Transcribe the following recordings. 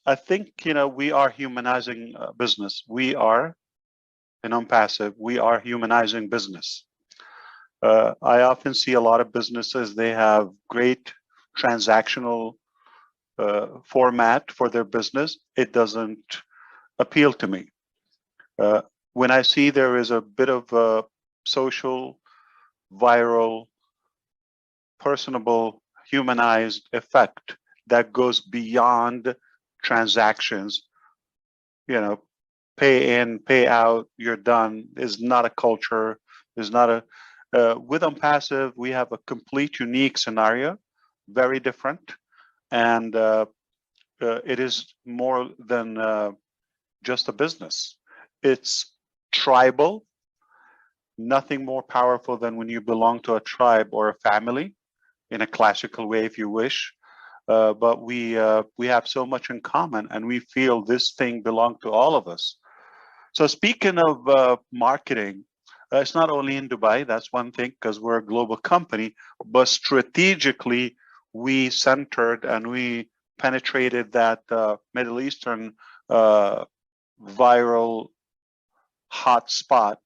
I think, we are humanizing business. We are, in ONPASSIVE, we are humanizing business. I often see a lot of businesses, they have great transactional format for their business. It doesn't appeal to me. When I see there is a bit of a social, viral, personable, humanized effect that goes beyond transactions, pay in, pay out, you're done, is not a culture, is not a, with ONPASSIVE, we have a complete unique scenario, very different. And it is more than just a business. It's tribal, nothing more powerful than when you belong to a tribe or a family, in a classical way, if you wish. But we have so much in common, and we feel this thing belongs to all of us. So speaking of marketing, it's not only in Dubai, that's one thing, because we're a global company, but strategically, we centered and we penetrated that Middle Eastern viral hot spot,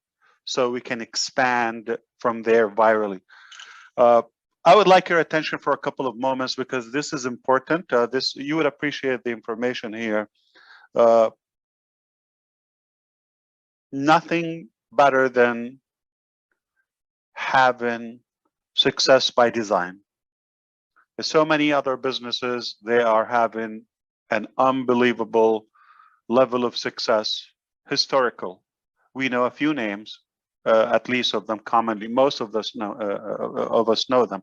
so we can expand from there virally. I would like your attention for a couple of moments, because this is important. You would appreciate the information here. Nothing better than having success by design. There's so many other businesses, they are having an unbelievable level of success, historical. We know a few names, at least of them commonly. Most of us know them.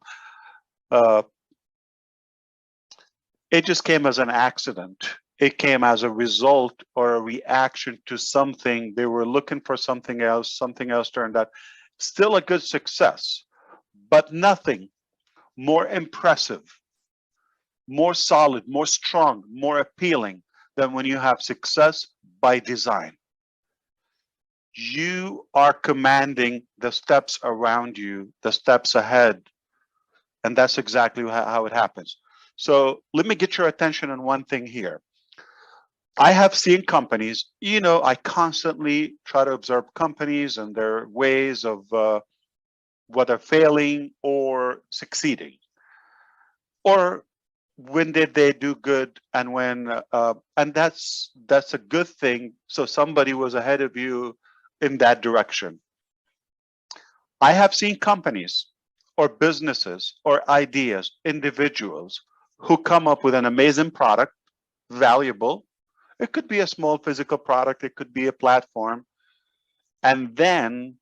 It just came as an accident. It came as a result or a reaction to something. They were looking for something else turned out. Still a good success, but nothing more impressive, more solid, more strong, more appealing than when you have success by design. You are commanding the steps around you, the steps ahead, and that's exactly how it happens. So let me get your attention on one thing here. I have seen companies, I constantly try to observe companies and their ways of whether failing or succeeding, or when did they do good, and when, and that's a good thing. So somebody was ahead of you in that direction. I have seen companies or businesses or ideas, individuals who come up with an amazing product, valuable. It could be a small physical product, it could be a platform, and then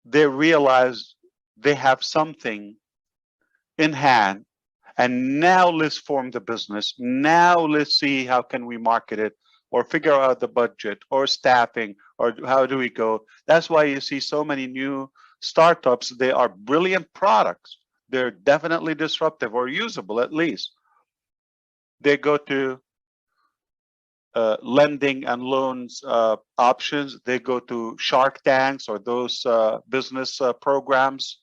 they realize they have something in hand, and now let's form the business. Now let's see how can we market it, or figure out the budget, or staffing, or how do we go. That's why you see so many new startups. They are brilliant products. They're definitely disruptive or usable at least. They go to lending and loans options. They go to Shark Tanks or those business programs,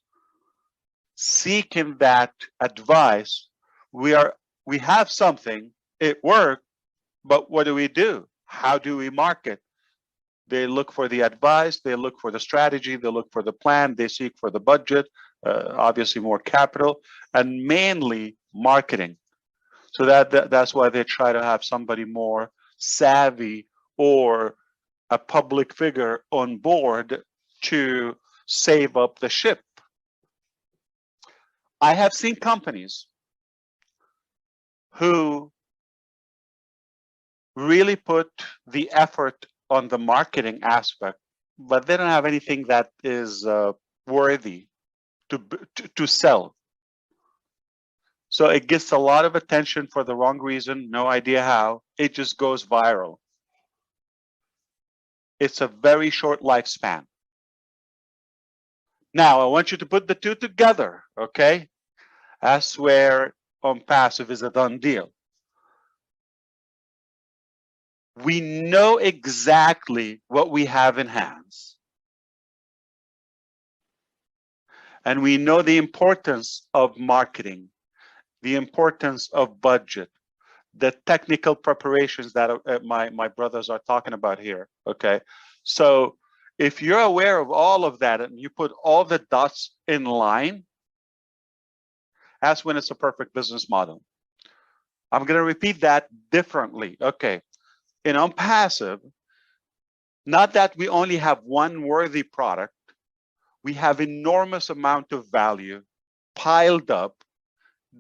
seeking that advice. We have something, it worked, but what do? How do we market? They look for the advice, they look for the strategy, they look for the plan, they seek for the budget, obviously more capital, and mainly marketing. So that's why they try to have somebody more savvy or a public figure on board to save up the ship. I have seen companies who really put the effort on the marketing aspect, but they don't have anything that is worthy to sell. So it gets a lot of attention for the wrong reason, no idea how. It just goes viral. It's a very short lifespan. Now, I want you to put the two together, okay? That's where ONPASSIVE is a done deal. We know exactly what we have in hands. And we know the importance of marketing, the importance of budget, the technical preparations that my brothers are talking about here. Okay, so if you're aware of all of that and you put all the dots in line, that's when it's a perfect business model. I'm going to repeat that differently. Okay, in ONPASSIVE, not that we only have one worthy product, we have enormous amount of value piled up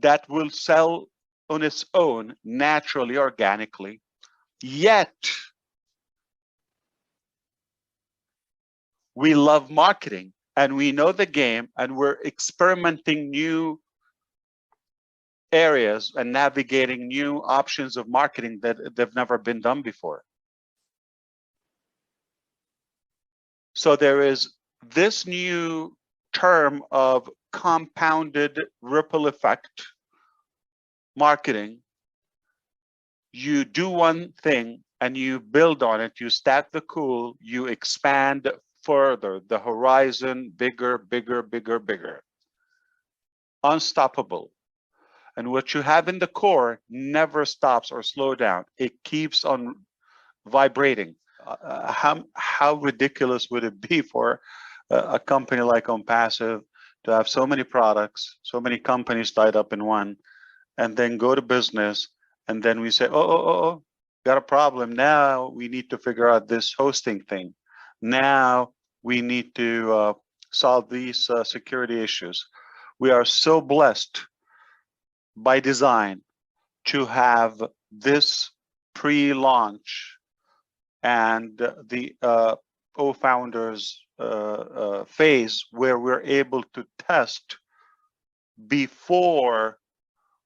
that will sell on its own naturally, organically. Yet we love marketing and we know the game, and we're experimenting new areas and navigating new options of marketing that they've never been done before. So there is this new term of compounded ripple effect marketing. You do one thing and you build on it, you stack the cool, you expand further, the horizon, bigger, bigger, bigger, bigger. Unstoppable. And what you have in the core never stops or slow down. It keeps on vibrating. How ridiculous would it be for a company like ONPASSIVE to have so many products, so many companies tied up in one, and then go to business, and then we say, oh, got a problem. Now we need to figure out this hosting thing. Now we need to solve these security issues. We are so blessed by design to have this pre-launch and the co-founders phase where we're able to test before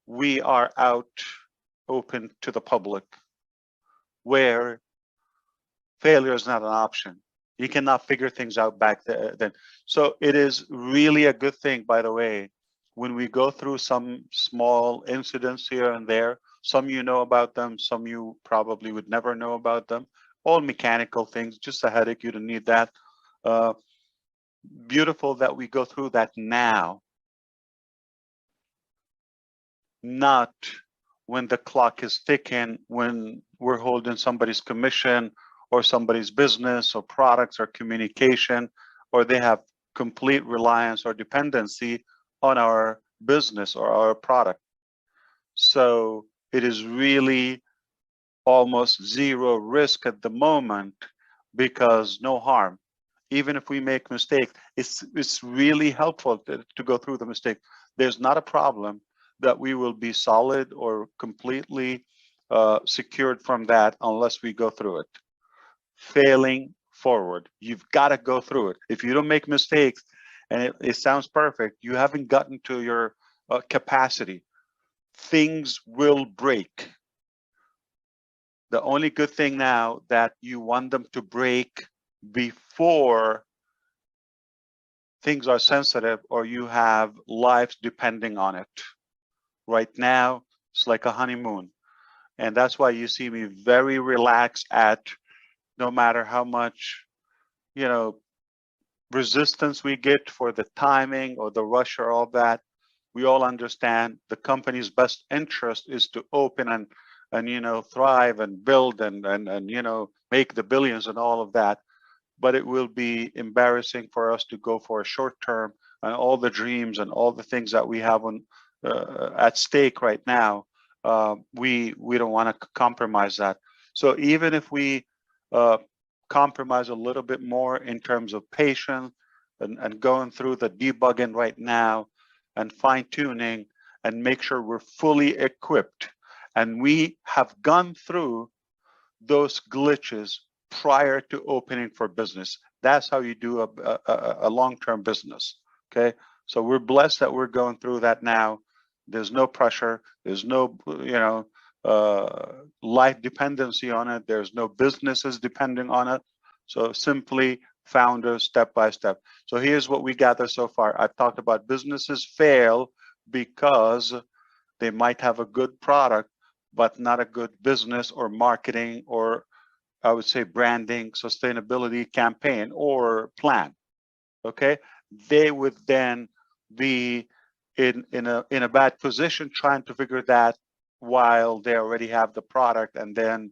we are out open to the public, where failure is not an option. You cannot figure things out back then. So it is really a good thing, by the way, when we go through some small incidents here and there. Some you know about them, some you probably would never know about them. All mechanical things, just a headache, you don't need that. Beautiful that we go through that now, not when the clock is ticking, when we're holding somebody's commission or somebody's business or products or communication, or they have complete reliance or dependency on our business or our product. So it is really almost zero risk at the moment, because no harm. Even if we make mistakes, it's really helpful to go through the mistake. There's not a problem that we will be solid or completely secured from that unless we go through it. Failing forward, you've got to go through it. If you don't make mistakes and it sounds perfect, you haven't gotten to your capacity. Things will break. The only good thing now that you want them to break before things are sensitive or you have lives depending on it. Right now, it's like a honeymoon. And that's why you see me very relaxed at, no matter how much, resistance we get for the timing or the rush or all that. We all understand the company's best interest is to open and thrive and build and make the billions and all of that. But it will be embarrassing for us to go for a short term, and all the dreams and all the things that we have on at stake right now. We don't want to compromise that. So even if we compromise a little bit more in terms of patience and going through the debugging right now and fine tuning and make sure we're fully equipped, and we have gone through those glitches prior to opening for business. That's how you do a long-term business. Okay, so we're blessed that we're going through that now. There's no pressure. There's no life dependency on it. There's no businesses depending on it. So simply founders step by step. So here's what we gather so far. I've talked about businesses fail because they might have a good product, but not a good business or marketing, or I would say branding, sustainability campaign or plan. Okay, they would then be in a bad position trying to figure that while they already have the product, and then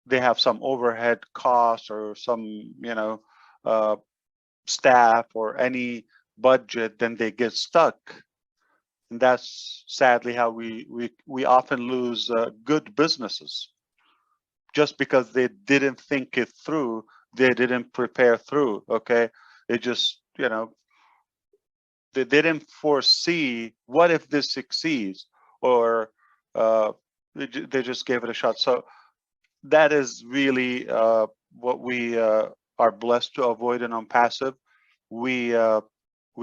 they have some overhead costs or some, you know, staff or any budget, then they get stuck. And that's sadly how we often lose good businesses, just because they didn't think it through, they didn't prepare through. Okay, they just, you know, they didn't foresee what if this succeeds, or they just gave it a shot. So that is really what we are blessed to avoid in ONPASSIVE. We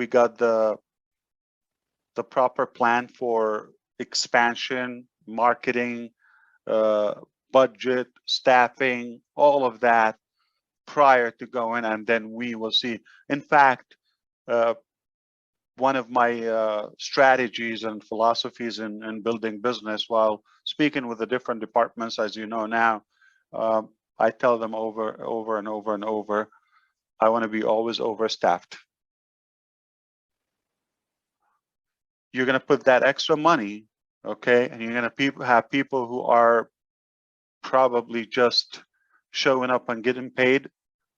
got the proper plan for expansion, marketing, budget, staffing, all of that prior to going, and then we will see. In fact, one of my strategies and philosophies in building business, while speaking with the different departments, as you know now, I tell them over and over and over, I want to be always overstaffed. You're going to put that extra money, okay, and you're going to have people who are probably just showing up and getting paid.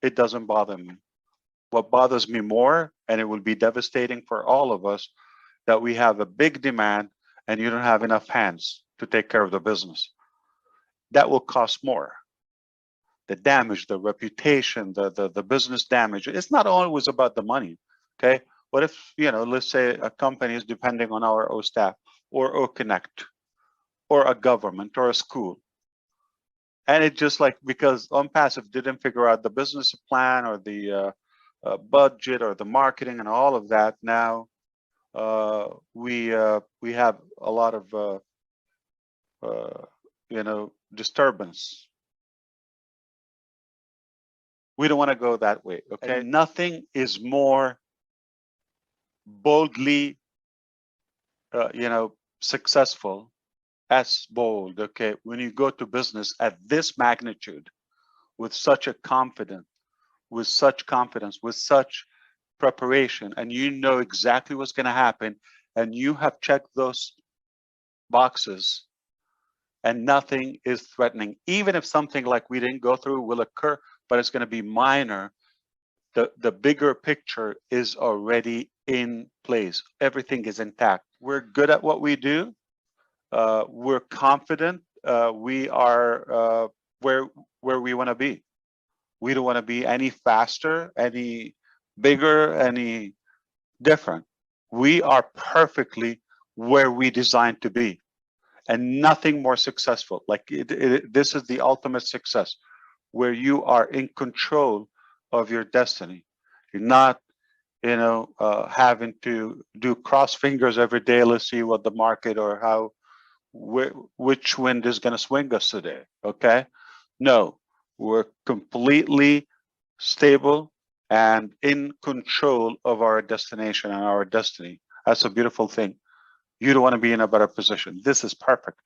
It doesn't bother me. What bothers me more, and it will be devastating for all of us, that we have a big demand and you don't have enough hands to take care of the business. That will cost more. The damage, the reputation, the business damage. It's not always about the money, okay? What if, you know, let's say a company is depending on our O staff or O Connect or a government or a school. And it just like, because ONPASSIVE didn't figure out the business plan or the budget or the marketing and all of that, now we have a lot of you know, disturbance. We don't want to go that way, okay? And nothing is more boldly you know, successful as bold, okay, when you go to business at this magnitude, with such a confidence, with such preparation, and you know exactly what's going to happen, and you have checked those boxes, and nothing is threatening. Even if something like we didn't go through will occur, but it's going to be minor, the bigger picture is already in place. Everything is intact. We're good at what we do. We're confident. We are where we want to be. We don't want to be any faster, any bigger, any different. We are perfectly where we designed to be, and nothing more successful. Like this is the ultimate success, where you are in control of your destiny. You're not, you know, having to do cross fingers every day. Let's see what the market or how, which wind is going to swing us today. Okay, no, we're completely stable and in control of our destination and our destiny. That's a beautiful thing. You don't want to be in a better position. This is perfect.